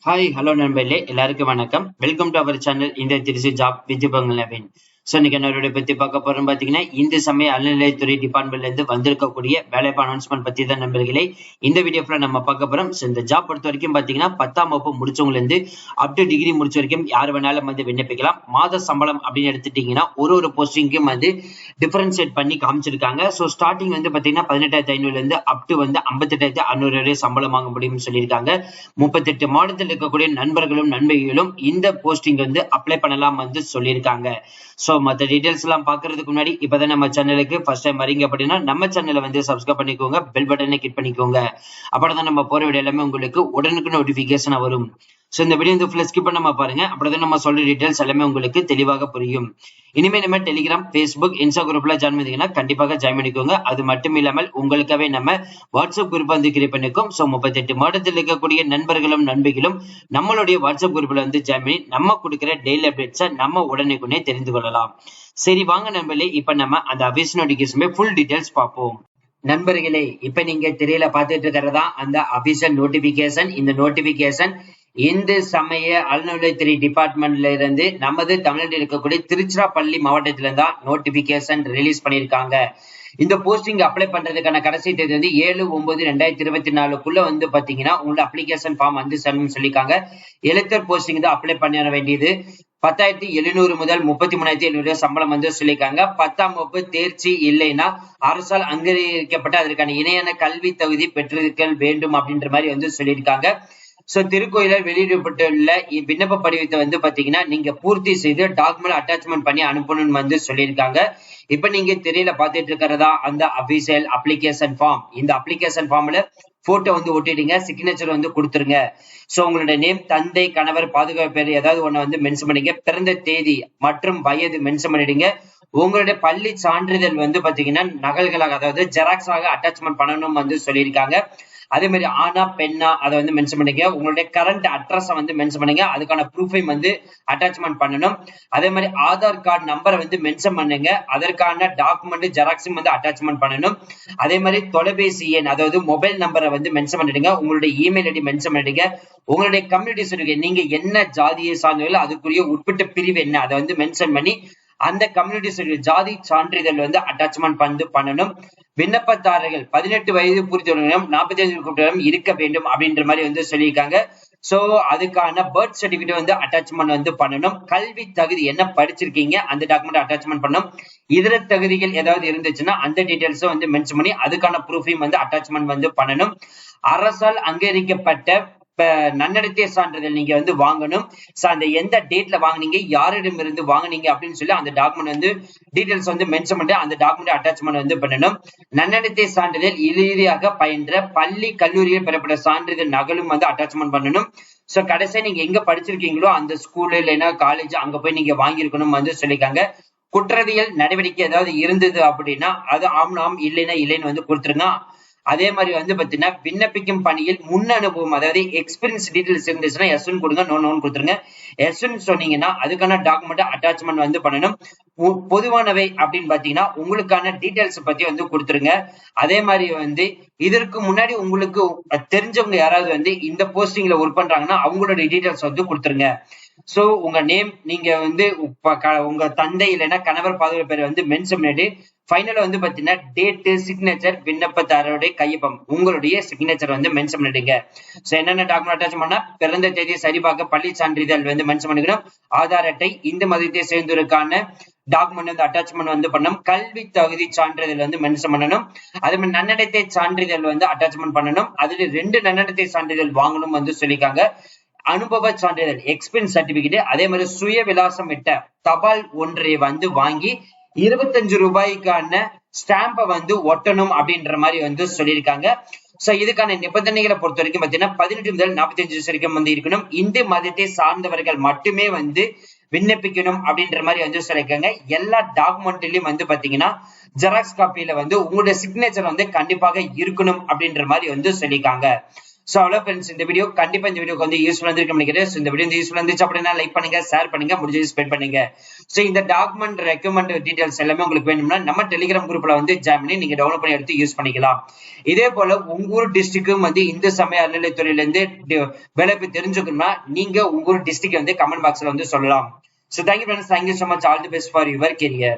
Hi hello நண்பர்களே, எல்லாருக்கும் வணக்கம். வெல்கம் டு அவர் சேனல் இந்த திருச்சி ஜாப் வித் பங்களாவின். ஸோ இன்னைக்கு என்னோட பத்தி பார்க்க போறோம் பார்த்தீங்கன்னா, இந்து சமய அறநிலையத்துறை டிபார்ட்மெண்ட்ல இருந்து வந்திருக்கக்கூடிய வேலைவாய்ப்பு அனௌன்ஸ்மெண்ட் பத்தி தான் நண்பர்களே இந்த வீடியோல நம்ம பார்க்க போறோம். ஸோ இந்த ஜாப் பொறுத்த வரைக்கும் பார்த்தீங்கன்னா 10ஆம் வகுப்பு முடிச்சவங்கல இருந்து அப் டு டிகிரி முடிச்ச வரைக்கும் யார் வேணாலும் வந்து விண்ணப்பிக்கலாம். மாத சம்பளம் அப்படின்னு எடுத்துட்டீங்கன்னா ஒரு போஸ்டிங்கும் வந்து டிஃபரன்ஷியேட் பண்ணி காமிச்சிருக்காங்க. ஸோ ஸ்டார்டிங் வந்து பார்த்தீங்கன்னா 18,500 இருந்து அப் டு வந்து 58,600 வரை சம்பளம் வாங்க முடியும்னு சொல்லியிருக்காங்க. 38 மாவட்டத்தில் இருக்கக்கூடிய நண்பர்களும் நண்பர்களும் இந்த போஸ்டிங் வந்து அப்ளை பண்ணலாம் வந்து சொல்லியிருக்காங்க. சோ மத்த டீடைல்ஸ் எல்லாம் பாக்குறதுக்கு முன்னாடி இப்பதான் நம்ம சேனலுக்கு ஃபர்ஸ்ட் டைம் வரீங்க அப்படின்னா நம்ம சேனலை வந்து சப்ஸ்கிரைப் பண்ணிக்கோங்க, பெல் பட்டனை கிளிக் பண்ணிக்கோங்க. அப்பதான் நம்ம போற வீடியோ எல்லாமே உங்களுக்கு உடனுக்கு நோட்டிபிகேஷன் வரும். சோ இந்த வீடியோ வந்து ஃபுல்லா ஸ்கிப் பண்ணாம பாருங்க, அப்படிதான் நம்ம சொல்ற டீடைல்ஸ் எல்லாமே உங்களுக்கு தெளிவாக புரியும். இனிமே நம்ம டெலிகிராம், ஃபேஸ்புக், இன்ஸ்டா குரூப்ல ஜாயின் பண்ணீங்கன்னா கண்டிப்பாக ஜாயின் பண்ணிக்கோங்க. அது மட்டும் இல்லாமல் உங்களுக்காகவே நம்ம வாட்ஸ்அப் குரூப் வந்து கிரியேட் பண்ணிருக்கோம். சோ 38 மாவட்டத்தில் இருக்கக்கூடிய நண்பர்களும் நண்பிகளும் நம்மளுடைய வாட்ஸ்அப் குரூப்ல வந்து ஜாயின் பண்ணி நம்ம கொடுக்கிற டெய்லி அப்டேட்ஸை நம்ம உடனே தெரிந்து கொள்ளலாம். சரி வாங்க நண்பர்களே, இப்ப நம்ம அந்த அபிஷியல் நோட்டிபிகேஷன் ஃபுல் டீடைல்ஸ் பார்ப்போம். நண்பர்களே, இப்ப நீங்க திரையில பார்த்துட்டு இருக்கிறதா அந்த அபிஷியல் நோட்டிபிகேஷன். இந்த நோட்டிபிகேஷன் இந்து சமய அறநிலையத்துறை டிபார்ட்மெண்ட்ல இருந்து நமது தமிழ்நாட்டில் இருக்கக்கூடிய திருச்சிராப்பள்ளி மாவட்டத்தில தான் நோட்டிபிகேஷன் ரிலீஸ் பண்ணியிருக்காங்க. இந்த போஸ்டிங் அப்ளை பண்றதுக்கான கடைசி தேதி வந்து 7/9/2024 வந்து பாத்தீங்கன்னா உங்களோட அப்ளிகேஷன் ஃபார்ம் வந்து செல்லணும்னு சொல்லியிருக்காங்க. எழுத்தர் போஸ்டிங் தான் அப்ளை பண்ண வேண்டியது. 10,700 முதல் 33,700 சம்பளம் வந்து சொல்லியிருக்காங்க. 10ஆம் வகுப்பு தேர்ச்சி இல்லைன்னா அரசால் அங்கீகரிக்கப்பட்ட அதற்கான இணையான கல்வி தகுதி பெற்றிருக்க வேண்டும் அப்படின்ற மாதிரி வந்து சொல்லியிருக்காங்க. சோ திருக்கோயிலில் வெளியிடப்பட்டுள்ள விண்ணப்ப படிவத்தை வந்து பாத்தீங்கன்னா நீங்க பூர்த்தி செய்து டாக்குமெண்ட் அட்டாச்மெண்ட் பண்ணி அனுப்பணும்னு வந்து சொல்லியிருக்காங்க. இப்ப நீங்க திரையில பாத்துட்டு இருக்கிறதா அந்த அபிஷியல் அப்ளிகேஷன் ஃபார்ம். இந்த அப்ளிகேஷன் ஃபார்ம்ல போட்டோ வந்து ஒட்டிடுங்க, சிக்னேச்சர் வந்து கொடுத்துருங்க. சோ உங்களோட நேம், தந்தை, கணவர், பாதுகாப்பு பேர் ஏதாவது ஒண்ணு வந்து மென்ஷன் பண்ணிங்க, பிறந்த தேதி மற்றும் வயது மென்ஷன் பண்ணிடுங்க. உங்களுடைய பள்ளி சான்றிதழ் வந்து பாத்தீங்கன்னா நகல்களாக அதாவது ஜெராக்ஸாக அட்டாச்மெண்ட் பண்ணணும் வந்து சொல்லியிருக்காங்க. அதே மாதிரி ஆனா பெண்ணா அதை வந்து மென்ஷன் பண்ணிக்க. உங்களுடைய கரண்ட் அட்ரஸ் வந்து மென்ஷன் பண்ணுங்க, அதுக்கான ப்ரூஃபையும் வந்து அட்டாச்மெண்ட் பண்ணணும். அதே மாதிரி ஆதார் கார்டு நம்பரை வந்து மென்ஷன் பண்ணுங்க, அதற்கான டாக்குமெண்ட் ஜெராக்ஸும் வந்து அட்டாச்மெண்ட் பண்ணணும். அதே மாதிரி தொலைபேசி எண் அதாவது மொபைல் நம்பரை வந்து மென்ஷன் பண்ணிடுங்க, உங்களுடைய இமெயில் ஐடி மென்ஷன் பண்ணிடுங்க, உங்களுடைய கம்யூனிட்டி சர்டிபிகேட் நீங்க என்ன ஜாதியை சார்ந்தவர்கள் அதுக்குரிய உட்பட்ட பிரிவு என்ன அதை வந்து மென்ஷன் பண்ணி அந்த கம்யூனிட்டி சர்டிபிகேட் ஜாதி சான்றிதழ் வந்து அட்டாச்மெண்ட் வந்து பண்ணணும். விண்ணப்பதாரர்கள் 18 வயது பூர்த்தியுள்ளவர்களும் 45 இருக்க வேண்டும் அப்படின்ற மாதிரி வந்து சொல்லியிருக்காங்க. சோ அதுக்கான பர்த் சர்டிபிகேட் வந்து அட்டாச்மெண்ட் வந்து பண்ணணும். கல்வி தகுதி என்ன படிச்சிருக்கீங்க அந்த டாக்குமெண்ட் அட்டாச்மெண்ட் பண்ணணும். இதர தகுதிகள் ஏதாவது இருந்துச்சுன்னா அந்த டீடைல்ஸும் வந்து மென்ஷன் பண்ணி அதுக்கான ப்ரூஃபையும் வந்து அட்டாச்மெண்ட் வந்து பண்ணணும். அரசால் அங்கீகரிக்கப்பட்ட நன்னடத்தை சான்றிதழ் நீங்க வந்து வாங்கணும். அந்த எந்த டேட்ல வாங்குனீங்க, யாரிடம் இருந்து வாங்குனீங்க அப்படின்னு சொல்லி அந்த டாக்குமெண்ட் வந்து டீடைல்ஸ் வந்து மென்ஷன் பண்ணி அந்த டாக்குமெண்ட் அட்டாச்மெண்ட் வந்து பண்ணணும். நன்னடத்தை சான்றிதழ் இறுதியாக பயின்ற பள்ளி கல்லூரியில் பெறப்பட்ட சான்றிதழ் நகலும் வந்து அட்டாச்மெண்ட் பண்ணணும். சோ கடைசியா நீங்க எங்க படிச்சிருக்கீங்களோ அந்த ஸ்கூல் இல்லைன்னா காலேஜ் அங்க போய் நீங்க வாங்கியிருக்கணும் வந்து சொல்லியிருக்காங்க. குற்றவியல் நடவடிக்கை ஏதாவது இருந்தது அப்படின்னா அது ஆம் இல்லைன்னா இல்லைன்னு வந்து கொடுத்துருங்க. அதே மாதிரி வந்து பாத்தீங்கன்னா விண்ணப்பிக்கும் பணியில் முன் அனுபவம் அதாவது எக்ஸ்பீரியன்ஸ் டீடைல்ஸ் இருந்துச்சுன்னா எஸ்ன்னு கொடுங்க, நோன்னு கொடுத்துருங்க. எஸ்ன்னு சொன்னீங்கன்னா அதுக்கான டாக்குமெண்ட் அட்டாச்மெண்ட் வந்து பண்ணணும். பொதுவானவை அப்படின்னு பாத்தீங்கன்னா உங்களுக்கான டீடைல்ஸ் பத்தி வந்து கொடுத்துருங்க. அதே மாதிரி வந்து இதற்கு முன்னாடி உங்களுக்கு தெரிஞ்சவங்க யாராவது வந்து இந்த போஸ்டிங்ல ஒர்க் பண்றாங்கன்னா அவங்களோட டீடைல்ஸ் வந்து கொடுத்துருங்க. சோ உங்க நேம் நீங்க வந்து உங்க தந்தை இல்லைன்னா கணவர் பாதுகாப்பு பேர் வந்து மென்ஷன் பண்ணிட்டு ஃபைனலா வந்து பாத்தீங்கன்னா டேட், சிக்னேச்சர், விண்ணப்பதாரருடைய கையொப்பம் உங்களுடைய சிக்னேச்சர் வந்து மென்ஷன் பண்ணிடுங்க. சோ என்னென்ன டாக்குமெண்ட் அட்டாச் பண்ணா பிறந்த தேதியை சரிபார்க்க பள்ளி சான்றிதழ் வந்து மென்ஷன் பண்ணிக்கணும். ஆதார் அட்டை, இந்து மதத்தை சேர்ந்தோருக்கான டாக்குமெண்ட் வந்து அட்டாச்மெண்ட் வந்து பண்ணணும். கல்வி தகுதி சான்றிதழ் வந்து மென்ஷன் பண்ணணும். அதே மாதிரி நன்னடத்தை சான்றிதழ் வந்து அட்டாச்மெண்ட் பண்ணணும். அதுல 2 நன்னடத்தை சான்றிதழ் வாங்கணும் வந்து சொல்லியிருக்காங்க. அனுபவ சான்றிதழ் எக்ஸ்பீரியன்ஸ் சர்டிபிகேட், அதே மாதிரி சுய விலாசம் இட்ட தபால் ஒன்றை வந்து வாங்கி 25 ரூபாய்க்கான ஸ்டாம்பை வந்து ஒட்டணும் அப்படின்ற மாதிரி வந்து சொல்லியிருக்காங்க. சோ இதுக்கான நிபந்தனைகளை பொறுத்த வரைக்கும் பாத்தீங்கன்னா 18 முதல் 45 வரைக்கும் வந்து இருக்கணும். இந்து மதத்தை சார்ந்தவர்கள் மட்டுமே வந்து விண்ணப்பிக்கணும் அப்படின்ற மாதிரி வந்து சொல்லியிருக்காங்க. எல்லா டாக்குமெண்ட்லயும் வந்து பாத்தீங்கன்னா ஜெராக்ஸ் காப்பியில வந்து உங்களுடைய சிக்னேச்சர் வந்து கண்டிப்பாக இருக்கணும் அப்படின்ற மாதிரி வந்து சொல்லியிருக்காங்க. சோ அவ்வளவு ஃப்ரெண்ட்ஸ், இந்த வீடியோ கண்டிப்பா இந்த வீடியோக்கு வந்து யூஸ்ஃபுல்லா இருக்கு நினைக்கிறேன். சோ இந்த வீடியோ யூஸ்ஃபுல்லா இருந்துச்சு அப்படின்னா லைக் பண்ணுங்க, ஷேர் பண்ணுங்க, முடிஞ்சது ஸ்ப்ரெட் பண்ணுங்க. சோ இந்த டாக்குமெண்ட் ரெக்கமெண்ட் டீடைல்ஸ் எல்லாமே உங்களுக்கு வேணும்னா நம்ம டெலிகிராம் குரூப்ல வந்து ஜாயின் பண்ணி நீங்க டவுன்லோட் பண்ணி எடுத்து யூஸ் பண்ணிக்கலாம். இதே போல உங்க ஊர் டிஸ்ட்ரிக்டும் வந்து இந்த சமய அறநிலையத்துறையில இருந்து வேலைவாய்ப்பு தெரிஞ்சுக்கணும்னா நீங்க உங்க ஊர் டிஸ்ட்ரிக்ட் வந்து கமெண்ட் பாக்ஸ்ல வந்து சொல்லலாம். So thank you friends, thank you so much, all the best for your career.